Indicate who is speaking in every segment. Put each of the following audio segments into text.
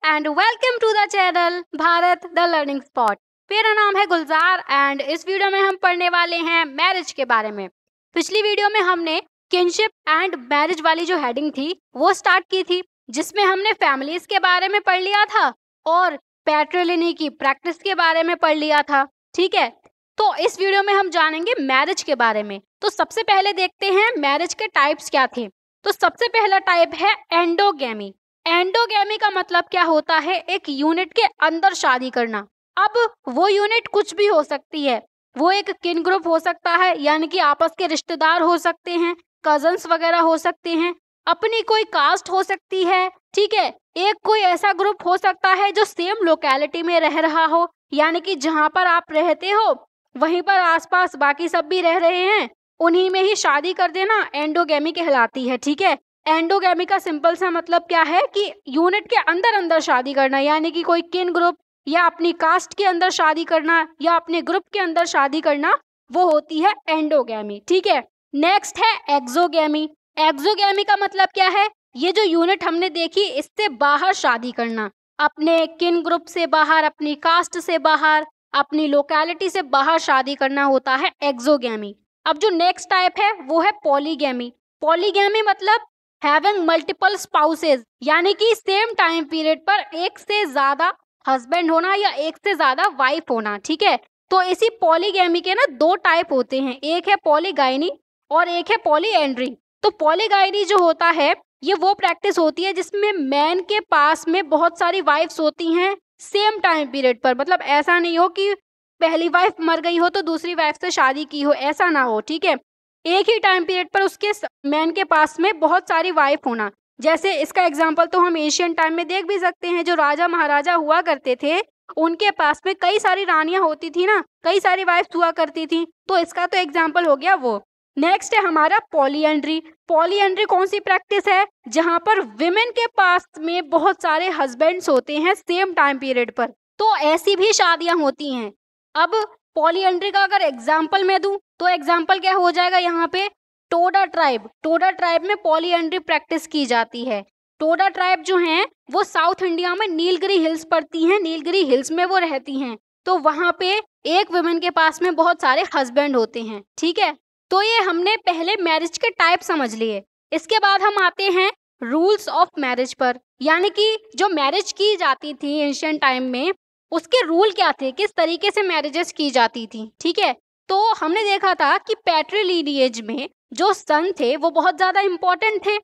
Speaker 1: And welcome to the channel Bharat the learning spot. मेरा नाम है गुलजार एंड इस वीडियो में हम पढ़ने वाले हैं मैरिज के बारे में। पिछली वीडियो में हमने किनशिप एंड मैरिज वाली जो हेडिंग थी वो स्टार्ट की थी, जिसमें हमने फैमिलीज के बारे में पढ़ लिया था और पैट्रिलिनी की प्रैक्टिस के बारे में पढ़ लिया था। ठीक है, तो इस वीडियो में हम जानेंगे मैरिज के बारे में। तो सबसे पहले देखते हैं मैरिज के टाइप्स क्या थे। तो सबसे पहला टाइप है एंडोगैमी। एंडोगैमी का मतलब क्या होता है? एक यूनिट के अंदर शादी करना। अब वो यूनिट कुछ भी हो सकती है, वो एक किन ग्रुप हो सकता है, यानी कि आपस के रिश्तेदार हो सकते हैं, कजन्स वगैरह हो सकते हैं, अपनी कोई कास्ट हो सकती है। ठीक है, एक कोई ऐसा ग्रुप हो सकता है जो सेम लोकेलिटी में रह रहा हो, यानी कि जहाँ पर आप रहते हो वहीं पर आसपास बाकी सब भी रह रहे हैं, उन्हीं में ही शादी कर देना एंडोगैमी कहलाती है। ठीक है, एंडोगैमी का सिंपल सा मतलब क्या है कि यूनिट के अंदर अंदर शादी करना, यानी कि कोई किन ग्रुप या अपनी कास्ट के अंदर शादी करना या अपने ग्रुप के अंदर शादी करना, वो होती है एंडोगैमी। ठीक है, नेक्स्ट है एक्सोगैमी। एक्सोगैमी का मतलब क्या है? ये जो यूनिट हमने देखी इससे बाहर शादी करना, अपने किन ग्रुप से बाहर, अपनी कास्ट से बाहर, अपनी लोकेलिटी से बाहर शादी करना होता है एक्सोगैमी। अब जो नेक्स्ट टाइप है वो है पॉलीगैमी। पॉलीगैमी मतलब हैविंग मल्टीपल स्पाउसेस, यानी कि सेम टाइम पीरियड पर एक से ज्यादा हस्बैंड होना या एक से ज्यादा वाइफ होना। ठीक है, तो इसी पॉलीगैमी के ना दो टाइप होते हैं, एक है पॉलीगाइनी और एक है पॉलीएंड्री। तो पॉलीगाइनी जो होता है ये वो प्रैक्टिस होती है जिसमें मैन के पास में बहुत सारी वाइफ्स होती हैं सेम टाइम पीरियड पर। मतलब ऐसा नहीं हो कि पहली वाइफ मर गई हो तो दूसरी वाइफ से शादी की हो, ऐसा ना हो। ठीक है, एक ही टाइम पीरियड पर उसके मैन के पास में बहुत सारी वाइफ होना। जैसे इसका एग्जांपल तो हम एशियन टाइम में देख भी सकते हैं, जो राजा महाराजा हुआ करते थे उनके पास में कई सारी रानियां होती थी ना, कई सारी वाइफ्स हुआ करती थी, तो इसका तो एग्जांपल हो गया वो। नेक्स्ट है हमारा पॉलीएंड्री। पॉलीएंड्री कौन सी प्रैक्टिस है? जहां पर विमेन के पास में बहुत सारे हस्बैंड्स होते हैं सेम टाइम पीरियड पर, तो ऐसी भी शादियां होती हैं। अब पॉलीएंड्री का अगर एग्जाम्पल मैं दूं तो एग्जाम्पल क्या हो जाएगा यहाँ पे? टोडा ट्राइब। टोडा ट्राइब में पॉलीएंड्री प्रैक्टिस की जाती है। टोडा ट्राइब जो हैं वो साउथ इंडिया में नीलगिरी हिल्स पड़ती हैं, नीलगिरी हिल्स में वो रहती हैं, तो वहां पे एक वुमेन के पास में बहुत सारे हस्बैंड होते हैं। ठीक है, तो ये हमने पहले मैरिज के टाइप समझ लिए। इसके बाद हम आते हैं रूल्स ऑफ मैरिज पर, यानी कि जो मैरिज की जाती थी एंशिएंट टाइम में उसके रूल क्या थे, किस तरीके से मैरिजेस की जाती थी। ठीक है, तो हमने देखा था कि पैट्रिलिनिएज में जो सन थे वो बहुत ज्यादा इम्पोर्टेंट थे,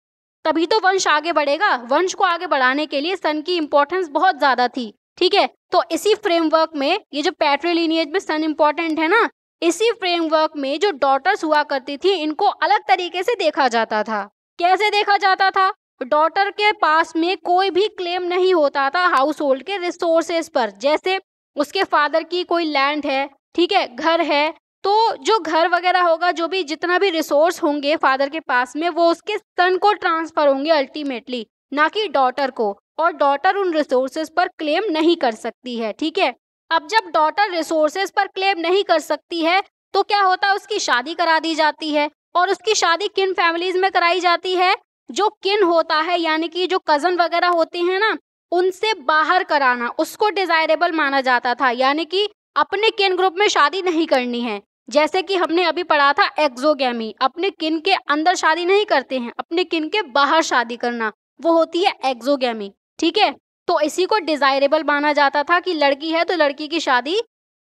Speaker 1: तभी तो वंश आगे बढ़ेगा। वंश को आगे बढ़ाने के लिए सन की इम्पोर्टेंस बहुत ज्यादा थी। ठीक है, तो इसी फ्रेमवर्क में ये जो पैट्रिलिनिएज में सन इम्पोर्टेंट है ना, इसी फ्रेमवर्क में जो डॉटर्स हुआ करती थी इनको अलग तरीके से देखा जाता था। कैसे देखा जाता था? डॉटर के पास में कोई भी क्लेम नहीं होता था हाउस होल्ड के रिसोर्सेज पर। जैसे उसके फादर की कोई लैंड है, ठीक है, घर है, तो जो घर वगैरह होगा, जो भी जितना भी रिसोर्स होंगे फादर के पास में, वो उसके सन को ट्रांसफर होंगे अल्टीमेटली, ना कि डॉटर को। और डॉटर उन रिसोर्सेज पर क्लेम नहीं कर सकती है। ठीक है, अब जब डॉटर रिसोर्सेज पर क्लेम नहीं कर सकती है तो क्या होता है? उसकी शादी करा दी जाती है, और उसकी शादी किन फैमिलीज में कराई जाती है? जो किन होता है, यानी कि जो कजन वगैरह होते हैं ना, उनसे बाहर कराना उसको डिजायरेबल माना जाता था, यानी कि अपने किन ग्रुप में शादी नहीं करनी है। जैसे कि हमने अभी पढ़ा था एक्सोगैमी, अपने किन के अंदर शादी नहीं करते हैं, अपने किन के बाहर शादी करना, वो होती है एक्सोगैमी। ठीक है, तो इसी को डिजायरेबल माना जाता था कि लड़की है तो लड़की की शादी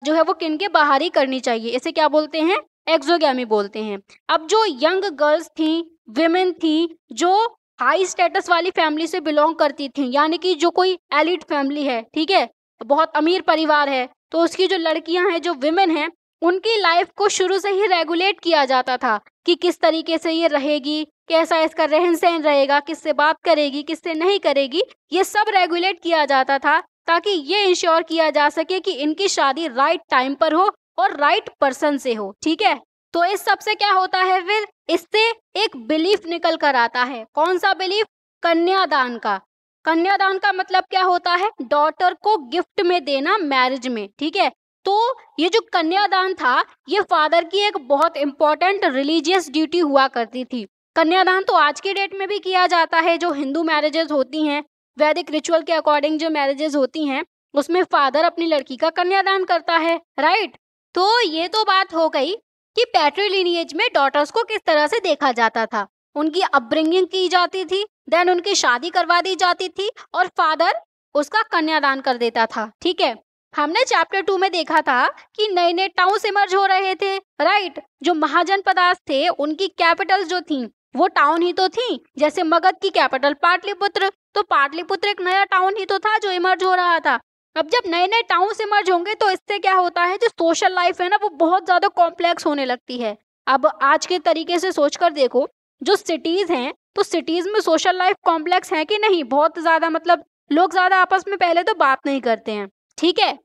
Speaker 1: जो है वो किन के बाहर ही करनी चाहिए। इसे क्या बोलते हैं? एक्सोगैमी बोलते हैं। अब जो यंग गर्ल्स थी, विमेन थी, जो हाई स्टेटस वाली फैमिली से बिलोंग करती थी, यानी कि जो कोई एलिट फैमिली है, ठीक है, बहुत अमीर परिवार है, तो उसकी जो लड़कियां हैं, जो विमेन हैं, उनकी लाइफ को शुरू से ही रेगुलेट किया जाता था कि किस तरीके से ये रहेगी, कैसा इसका रहन सहन रहेगा, किससे बात करेगी, किससे नहीं करेगी, ये सब रेगुलेट किया जाता था ताकि ये इंश्योर किया जा सके कि इनकी शादी राइट टाइम पर हो और राइट पर्सन से हो। ठीक है, तो इस सब से क्या होता है? फिर इससे एक बिलीफ निकल कर आता है। कौन सा बिलीफ? कन्यादान का। कन्यादान का मतलब क्या होता है? डॉटर को गिफ्ट में देना मैरिज में। ठीक है, तो ये जो कन्यादान था ये फादर की एक बहुत इंपॉर्टेंट रिलीजियस ड्यूटी हुआ करती थी। कन्यादान तो आज के डेट में भी किया जाता है, जो हिंदू मैरिजेस होती हैं वैदिक रिचुअल के अकॉर्डिंग जो मैरिजेस होती हैं उसमें फादर अपनी लड़की का कन्यादान करता है, राइट। तो ये तो बात हो गई कि पैट्रिलिनिएज में डॉटर्स को किस तरह से देखा जाता था, उनकी अपब्रिंगिंग की जाती थी, देन उनकी शादी करवा दी जाती थी और फादर उसका कन्यादान कर देता था, ठीक है। हमने चैप्टर 2 में देखा था कि नए नए टाउन्स इमर्ज हो रहे थे, राइट। जो महाजनपदास थे उनकी कैपिटल्स जो थी वो टाउन ही तो थी, जैसे मगध की कैपिटल पाटलिपुत्र, तो पाटलिपुत्र एक नया टाउन ही तो था जो इमर्ज हो रहा था। अब जब नए नए टाउन्स इमर्ज होंगे तो इससे क्या होता है, जो सोशल लाइफ है ना वो बहुत ज्यादा कॉम्प्लेक्स होने लगती है। अब आज के तरीके से सोचकर देखो, जो सिटीज हैं तो सिटीज में सोशल लाइफ कॉम्प्लेक्स है कि नहीं, बहुत ज्यादा, मतलब लोग ज्यादा आपस में पहले तो बात नहीं करते हैं, ठीक है।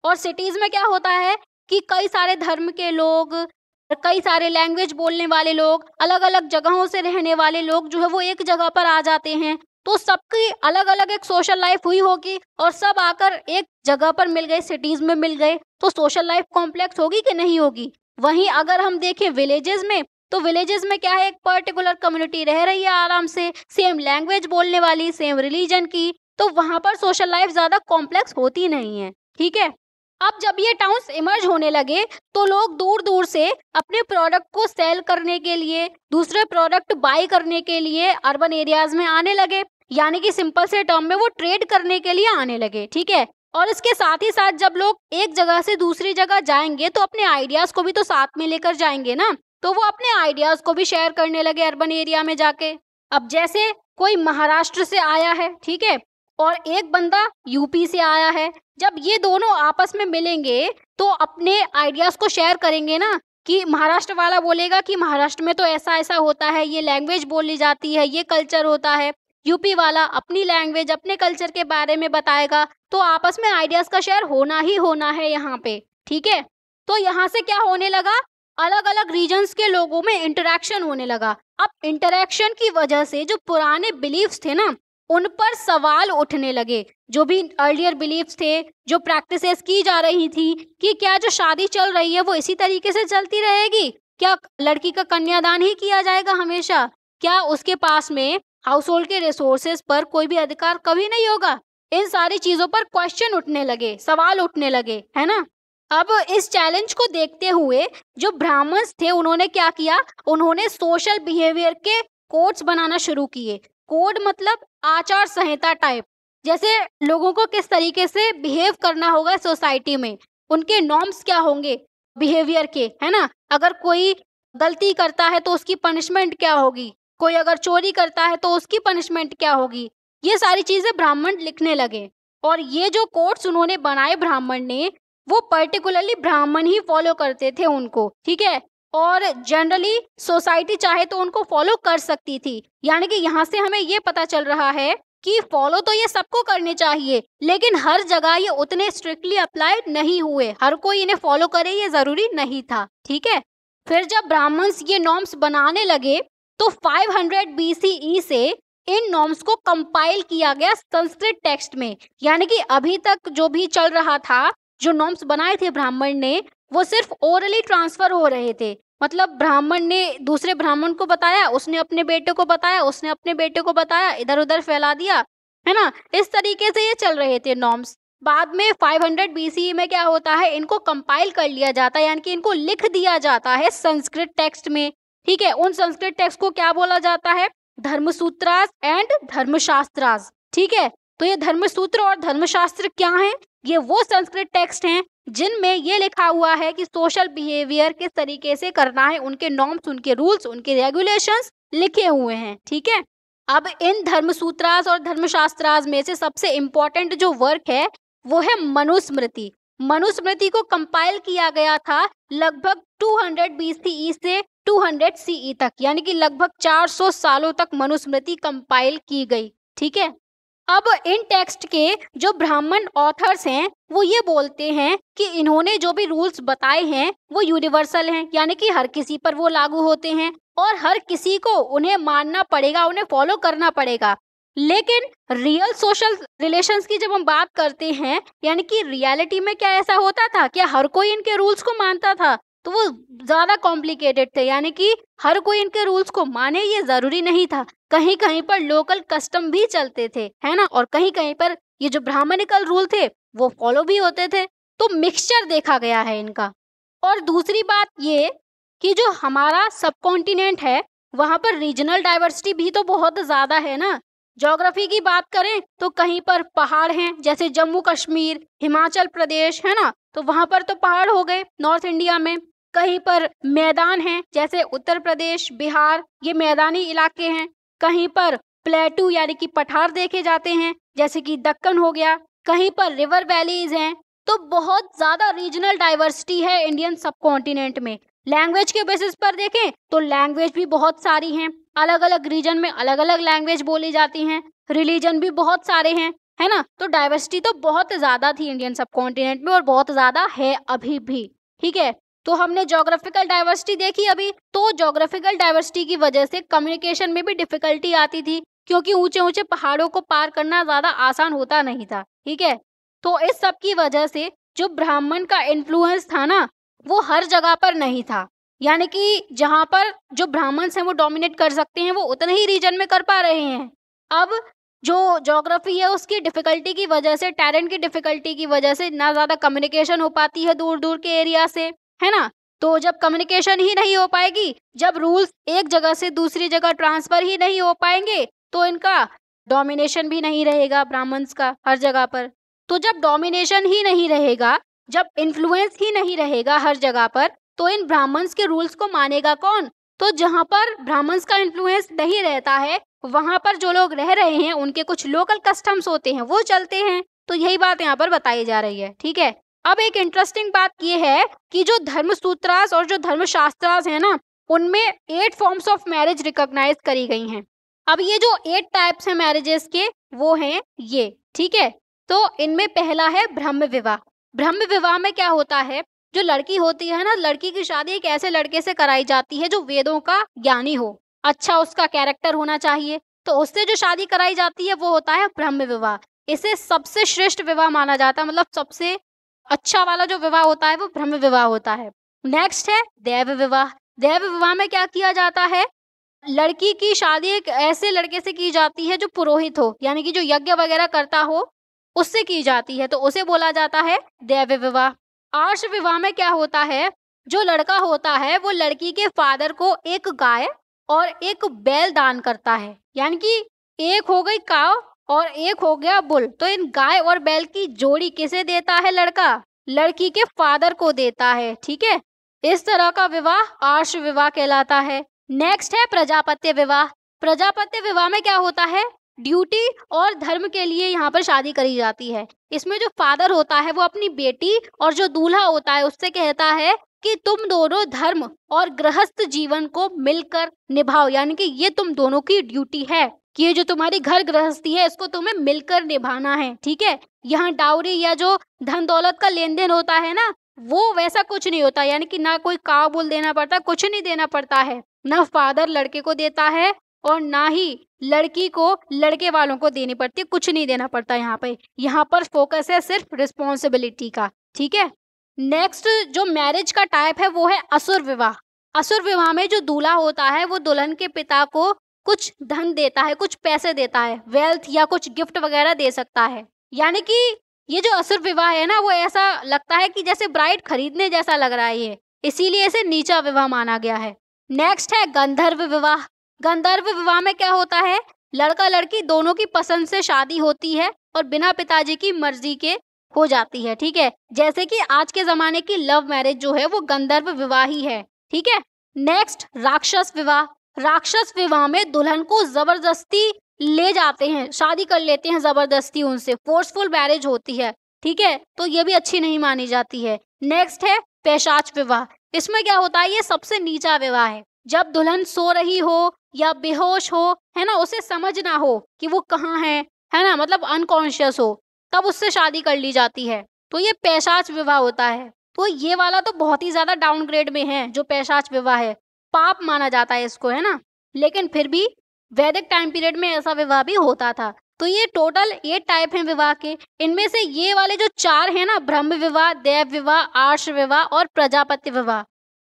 Speaker 1: और सिटीज में क्या होता है कि कई सारे धर्म के लोग, कई सारे लैंग्वेज बोलने वाले लोग, अलग अलग जगहों से रहने वाले लोग जो है वो एक जगह पर आ जाते हैं, तो सबकी अलग अलग एक सोशल लाइफ हुई होगी और सब आकर एक जगह पर मिल गए, सिटीज में मिल गए, तो सोशल लाइफ कॉम्प्लेक्स होगी कि नहीं होगी। वहीं अगर हम देखें विलेजेस में, तो विलेजेस में क्या है, एक पर्टिकुलर कम्युनिटी रह रही है आराम से, सेम लैंग्वेज बोलने वाली, सेम रिलीजन की, तो वहां पर सोशल लाइफ ज्यादा कॉम्प्लेक्स होती नहीं है, ठीक है। अब जब ये टाउन्स इमर्ज होने लगे तो लोग दूर दूर से अपने प्रोडक्ट को सेल करने के लिए, दूसरे प्रोडक्ट बाय करने के लिए अर्बन एरियाज में आने लगे, यानी कि सिंपल से टर्म में वो ट्रेड करने के लिए आने लगे, ठीक है। और इसके साथ ही साथ जब लोग एक जगह से दूसरी जगह जाएंगे तो अपने आइडियाज को भी तो साथ में लेकर जाएंगे ना, तो वो अपने आइडियाज को भी शेयर करने लगे अर्बन एरिया में जाके। अब जैसे कोई महाराष्ट्र से आया है, ठीक है, और एक बंदा यूपी से आया है, जब ये दोनों आपस में मिलेंगे तो अपने आइडियाज को शेयर करेंगे ना, कि महाराष्ट्र वाला बोलेगा कि महाराष्ट्र में तो ऐसा ऐसा होता है, ये लैंग्वेज बोली जाती है, ये कल्चर होता है, यूपी वाला अपनी लैंग्वेज, अपने कल्चर के बारे में बताएगा, तो आपस में आइडियाज का शेयर होना ही होना है यहाँ पे, ठीक है। तो यहाँ से क्या होने लगा, अलग अलग रीजन्स के लोगों में इंटरेक्शन होने लगा। अब इंटरेक्शन की वजह से जो पुराने बिलीफ्स थे ना उन पर सवाल उठने लगे, जो भी अर्लियर बिलीफ्स थे, जो प्रैक्टिसेस की जा रही थी कि क्या जो शादी चल रही है वो इसी तरीके से चलती रहेगी, क्या लड़की का कन्यादान ही किया जाएगा हमेशा, क्या उसके पास में हाउस होल्ड के रिसोर्सेज पर कोई भी अधिकार कभी नहीं होगा। इन सारी चीजों पर क्वेश्चन उठने लगे, सवाल उठने लगे, है ना। अब इस चैलेंज को देखते हुए जो ब्राह्मण्स थे उन्होंने क्या किया, उन्होंने सोशल बिहेवियर के कोड्स बनाना शुरू किए। कोड मतलब आचार संहिता टाइप, जैसे लोगों को किस तरीके से बिहेव करना होगा सोसाइटी में, उनके नॉर्म्स क्या होंगे बिहेवियर के, है ना। अगर कोई गलती करता है तो उसकी पनिशमेंट क्या होगी, कोई अगर चोरी करता है तो उसकी पनिशमेंट क्या होगी, ये सारी चीजें ब्राह्मण लिखने लगे। और ये जो कोड्स उन्होंने बनाए ब्राह्मण ने, वो पर्टिकुलरली ब्राह्मण ही फॉलो करते थे उनको, ठीक है। और जनरली सोसाइटी चाहे तो उनको फॉलो कर सकती थी, यानी कि यहाँ से हमें ये पता चल रहा है कि फॉलो तो ये सबको करने चाहिए, लेकिन हर जगह ये उतने स्ट्रिक्टली अप्लाइड नहीं हुए, हर कोई इन्हें फॉलो करे ये जरूरी नहीं था, ठीक है। फिर जब ब्राह्मण्स ये नॉर्म्स बनाने लगे तो 500 BCE से इन नॉर्म्स को कंपाइल किया गया संस्कृत टेक्स्ट में, यानी कि अभी तक जो भी चल रहा था, जो नॉर्म्स बनाए थे ब्राह्मण ने, वो सिर्फ ओरली ट्रांसफर हो रहे थे, मतलब ब्राह्मण ने दूसरे ब्राह्मण को बताया, उसने अपने बेटे को बताया, उसने अपने बेटे को बताया, इधर उधर फैला दिया, है ना। इस तरीके से ये चल रहे थे नॉर्म्स। बाद में 500 BCE में क्या होता है, इनको कंपाइल कर लिया जाता है, यानी कि इनको लिख दिया जाता है संस्कृत टेक्स्ट में, ठीक है। उन संस्कृत टेक्स्ट को क्या बोला जाता है, धर्मसूत्रास एंड धर्मशास्त्रास, ठीक है। तो ये धर्मसूत्र और धर्मशास्त्र क्या हैं, ये वो संस्कृत टेक्स्ट हैं जिनमें ये लिखा हुआ है कि सोशल बिहेवियर किस तरीके से करना है, उनके नॉर्म्स, उनके रूल्स, उनके रेगुलेशंस लिखे हुए हैं, ठीक है। अब इन धर्मसूत्रास और धर्मशास्त्रास में से सबसे इम्पोर्टेंट जो वर्क है वो है मनुस्मृति। मनुस्मृति को कंपाइल किया गया था लगभग 200 BCE से 200 CE तक, यानी कि लगभग 400 सालों तक मनुस्मृति कंपाइल की गई, ठीक है। अब इन टेक्स्ट के जो ब्राह्मण ऑथर्स हैं वो ये बोलते हैं कि इन्होंने जो भी रूल्स बताए हैं वो यूनिवर्सल हैं, यानी कि हर किसी पर वो लागू होते हैं और हर किसी को उन्हें मानना पड़ेगा, उन्हें फॉलो करना पड़ेगा। लेकिन रियल सोशल रिलेशंस की जब हम बात करते हैं, यानी कि रियलिटी में क्या ऐसा होता था, क्या हर कोई इनके रूल्स को मानता था? तो वो ज्यादा कॉम्प्लिकेटेड थे, यानी कि हर कोई इनके रूल्स को माने ये जरूरी नहीं था। कहीं कहीं पर लोकल कस्टम भी चलते थे, है ना, और कहीं कहीं पर ये जो ब्राह्मणिकल रूल थे वो फॉलो भी होते थे। तो मिक्सचर देखा गया है इनका। और दूसरी बात ये कि जो हमारा सब कॉन्टिनेंट है वहां पर रीजनल डाइवर्सिटी भी तो बहुत ज्यादा है ना। ज्योग्राफी की बात करें तो कहीं पर पहाड़ हैं, जैसे जम्मू कश्मीर, हिमाचल प्रदेश, है ना, तो वहां पर तो पहाड़ हो गए नॉर्थ इंडिया में। कहीं पर मैदान हैं, जैसे उत्तर प्रदेश, बिहार, ये मैदानी इलाके हैं। कहीं पर प्लेटू यानी कि पठार देखे जाते हैं, जैसे कि दक्कन हो गया। कहीं पर रिवर वैलीज हैं। तो बहुत ज्यादा रीजनल डाइवर्सिटी है इंडियन सब कॉन्टिनेंट में। लैंग्वेज के बेसिस पर देखें तो लैंग्वेज भी बहुत सारी हैं, अलग अलग रीजन में अलग अलग लैंग्वेज बोली जाती हैं। रिलीजन भी बहुत सारे हैं, है ना। तो डाइवर्सिटी तो बहुत ज्यादा थी इंडियन सब कॉन्टिनेंट में और बहुत ज्यादा है अभी भी। ठीक है, तो हमने ज्योग्राफिकल डाइवर्सिटी देखी अभी। तो ज्योग्राफिकल डाइवर्सिटी की वजह से कम्युनिकेशन में भी डिफिकल्टी आती थी, क्योंकि ऊंचे ऊंचे पहाड़ों को पार करना ज्यादा आसान होता नहीं था। ठीक है, तो इस सब की वजह से जो ब्राह्मण का इन्फ्लुएंस था ना वो हर जगह पर नहीं था। यानी कि जहाँ पर जो ब्राह्मण्स हैं वो डोमिनेट कर सकते हैं वो उतने ही रीजन में कर पा रहे हैं। अब जो ज्योग्राफी है उसकी डिफिकल्टी की वजह से, टैलेंट की डिफिकल्टी की वजह से ना ज्यादा कम्युनिकेशन हो पाती है दूर दूर के एरिया से, है ना। तो जब कम्युनिकेशन ही नहीं हो पाएगी, जब रूल्स एक जगह से दूसरी जगह ट्रांसफर ही नहीं हो पाएंगे, तो इनका डोमिनेशन भी नहीं रहेगा ब्राह्मण्स का हर जगह पर। तो जब डोमिनेशन ही नहीं रहेगा, जब इन्फ्लुएंस ही नहीं रहेगा हर जगह पर, तो इन ब्राह्मण्स के रूल्स को मानेगा कौन। तो जहाँ पर ब्राह्मण्स का इन्फ्लुएंस नहीं रहता है वहां पर जो लोग रह रहे हैं उनके कुछ लोकल कस्टम्स होते हैं वो चलते हैं। तो यही बात यहाँ पर बताई जा रही है। ठीक है, अब एक इंटरेस्टिंग बात ये है कि जो धर्मसूत्रास और जो धर्मशास्त्रास है ना उनमें 8 फॉर्म्स ऑफ मैरिज रिकॉग्नाइज करी गई हैं। अब ये जो 8 टाइप्स हैं मैरिजेस के वो हैं ये। ठीक है, तो इनमें पहला है ब्रह्म विवाह। ब्रह्म विवाह में क्या होता है, जो लड़की होती है ना, लड़की की शादी एक ऐसे लड़के से कराई जाती है जो वेदों का ज्ञानी हो, अच्छा उसका कैरेक्टर होना चाहिए, तो उससे जो शादी कराई जाती है वो होता है ब्रह्म विवाह। इसे सबसे श्रेष्ठ विवाह माना जाता है, मतलब सबसे अच्छा वाला जो विवाह होता है वो ब्रह्म विवाह होता है। नेक्स्ट है देव विवाह। देव विवाह में क्या किया जाता है, लड़की की शादी एक ऐसे लड़के से की जाती है जो पुरोहित हो, यानी कि जो यज्ञ वगैरह करता हो उससे की जाती है, तो उसे बोला जाता है देव विवाह। आर्ष विवाह में क्या होता है, जो लड़का होता है वो लड़की के फादर को एक गाय और एक बैल दान करता है, यानी कि एक हो गई काव और एक हो गया बुल। तो इन गाय और बैल की जोड़ी किसे देता है लड़का, लड़की के फादर को देता है। ठीक है, इस तरह का विवाह आर्ष विवाह कहलाता है। नेक्स्ट है प्रजापत्य विवाह। प्रजापत्य विवाह में क्या होता है, ड्यूटी और धर्म के लिए यहाँ पर शादी करी जाती है। इसमें जो फादर होता है वो अपनी बेटी और जो दूल्हा होता है उससे कहता है कि तुम दोनों धर्म और गृहस्थ जीवन को मिलकर निभाओ, यानी कि ये तुम दोनों की ड्यूटी है कि ये जो तुम्हारी घर गृहस्थी है इसको तुम्हें मिलकर निभाना है। ठीक है, यहाँ डाउरी या जो धन दौलत का लेन देन होता है ना वो वैसा कुछ नहीं होता, यानी कि ना कोई काव बुल देना पड़ता, कुछ नहीं देना पड़ता है, ना फादर लड़के को देता है और ना ही लड़की को लड़के वालों को देनी पड़ती है, कुछ नहीं देना पड़ता यहाँ पे। यहाँ पर फोकस है सिर्फ रिस्पॉन्सिबिलिटी का। ठीक है, नेक्स्ट जो मैरिज का टाइप है वो है असुर विवाह। असुर विवाह में जो दूल्हा होता है वो दुल्हन के पिता को कुछ धन देता है, कुछ पैसे देता है, वेल्थ या कुछ गिफ्ट वगैरह दे सकता है। यानी कि ये जो असुर विवाह है ना वो ऐसा लगता है कि जैसे ब्राइड खरीदने जैसा लग रहा है ये, इसीलिए इसे नीचा विवाह माना गया है। नेक्स्ट है गंधर्व विवाह। गंधर्व विवाह में क्या होता है, लड़का लड़की दोनों की पसंद से शादी होती है और बिना पिताजी की मर्जी के हो जाती है। ठीक है, जैसे कि आज के जमाने की लव मैरिज जो है वो गंधर्व विवाह ही है। ठीक है, नेक्स्ट राक्षस विवाह। राक्षस विवाह में दुल्हन को जबरदस्ती ले जाते हैं, शादी कर लेते हैं जबरदस्ती उनसे, फोर्सफुल मैरिज होती है। ठीक है, तो ये भी अच्छी नहीं मानी जाती है। नेक्स्ट है पैशाच विवाह। इसमें क्या होता है, ये सबसे नीचा विवाह है। जब दुल्हन सो रही हो या बेहोश हो, है ना, उसे समझ ना हो कि वो कहाँ है ना, मतलब अनकॉन्शियस हो, तब उससे शादी कर ली जाती है, तो ये पैशाच विवाह होता है। तो ये वाला तो बहुत ही ज्यादा डाउनग्रेड में है, जो पैशाच विवाह है, पाप माना जाता है इसको, है ना। लेकिन फिर भी वैदिक टाइम पीरियड में ऐसा विवाह भी होता था। तो ये टोटल 8 टाइप हैं विवाह के। इनमें से ये वाले जो 4 हैं ना, ब्रह्म विवाह, देव विवाह, आर्ष विवाह और प्रजापत्य विवाह,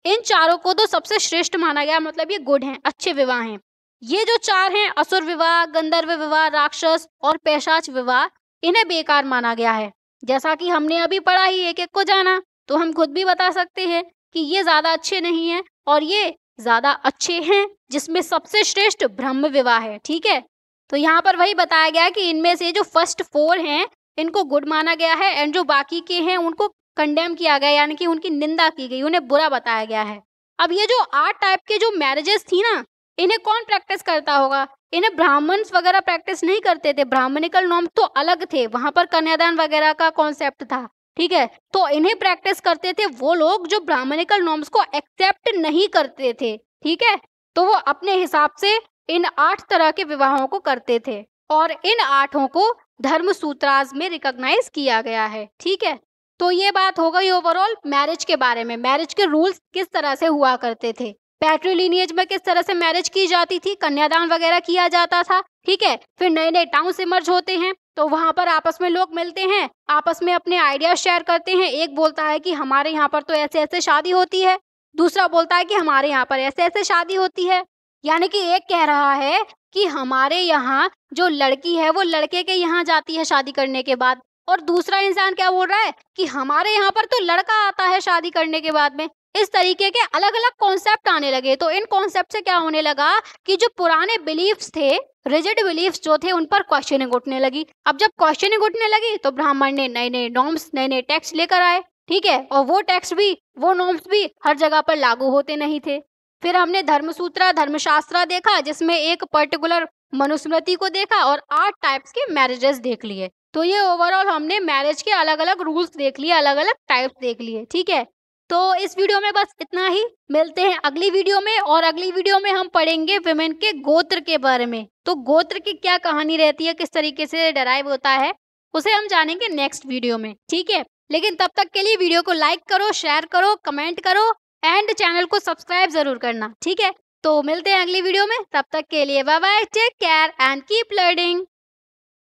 Speaker 1: इन चारों को तो सबसे श्रेष्ठ माना गया, मतलब ये गुड हैं, अच्छे विवाह हैं। ये जो चार हैं, असुर विवाह, गंधर्व विवाह, राक्षस और पैशाच विवाह, इन्हें बेकार माना गया है। जैसा कि हमने अभी पढ़ा ही, एक एक को जाना, तो हम खुद भी बता सकते हैं कि ये ज्यादा अच्छे नहीं हैं और ये ज्यादा अच्छे हैं, जिसमें सबसे श्रेष्ठ ब्रह्म विवाह है। ठीक है, तो यहाँ पर वही बताया गया है कि इनमें से जो फर्स्ट 4 हैं इनको गुड माना गया है एंड जो बाकी के हैं उनको कंडेम किया गया, यानी कि उनकी निंदा की गई, उन्हें बुरा बताया गया है। अब ये जो 8 टाइप के जो मैरिजेस थी ना, इन्हें कौन प्रैक्टिस करता होगा? इन्हें ब्राह्मण्स वगैरह प्रैक्टिस नहीं करते थे, ब्राह्मणिकल नॉर्म तो अलग थे, वहां पर कन्यादान वगैरह का कॉन्सेप्ट था। ठीक है, तो इन्हें प्रैक्टिस करते थे वो लोग जो ब्राह्मणिकल नॉर्म्स को एक्सेप्ट नहीं करते थे। ठीक है, तो वो अपने हिसाब से इन 8 तरह के विवाहों को करते थे और इन 8 को धर्म सूत्रास में रिकॉग्नाइज किया गया है। ठीक है, तो ये बात हो गई ओवरऑल मैरिज के बारे में, मैरिज के रूल्स किस तरह से हुआ करते थे, पैट्रिलिनिएज में किस तरह से मैरिज की जाती थी, कन्यादान वगैरह किया जाता था। ठीक है, फिर नए नए टाउन्स इमर्ज होते हैं, तो वहां पर आपस में लोग मिलते हैं, आपस में अपने आइडिया शेयर करते हैं। एक बोलता है कि हमारे यहाँ पर तो ऐसे ऐसे शादी होती है, दूसरा बोलता है कि हमारे यहाँ पर ऐसे ऐसे शादी होती है। यानी कि एक कह रहा है कि हमारे यहाँ जो लड़की है वो लड़के के यहाँ जाती है शादी करने के बाद, और दूसरा इंसान क्या बोल रहा है कि हमारे यहाँ पर तो लड़का आता है शादी करने के बाद में। इस तरीके के अलग अलग कॉन्सेप्ट आने लगे। तो इन कॉन्सेप्ट से क्या होने लगा कि जो पुराने बिलीफ्स थे, रिजिड बिलीफ्स जो थे, उन पर क्वेश्चनिंग उठने लगी। अब जब क्वेश्चनिंग उठने लगी तो ब्राह्मण ने नए नए नॉर्म्स, नए नए टेक्स्ट लेकर आए। ठीक है, और वो टेक्स्ट भी, वो नॉर्म्स भी हर जगह पर लागू होते नहीं थे। फिर हमने धर्मसूत्र, धर्मशास्त्र देखा, जिसमें एक पर्टिकुलर मनुस्मृति को देखा और 8 टाइप्स के मैरिजेस देख लिए। तो ये ओवरऑल हमने मैरिज के अलग अलग रूल्स देख लिए, अलग अलग टाइप्स देख लिए। ठीक है, तो इस वीडियो में बस इतना ही। मिलते हैं अगली वीडियो में, और अगली वीडियो में हम पढ़ेंगे विमेन के गोत्र के बारे में। तो गोत्र की क्या कहानी रहती है, किस तरीके से डराइव होता है, उसे हम जानेंगे नेक्स्ट वीडियो में। ठीक है, लेकिन तब तक के लिए वीडियो को लाइक करो, शेयर करो, कमेंट करो एंड चैनल को सब्सक्राइब जरूर करना। ठीक है, तो मिलते हैं अगली वीडियो में, तब तक के लिए bye bye, take care and keep learning.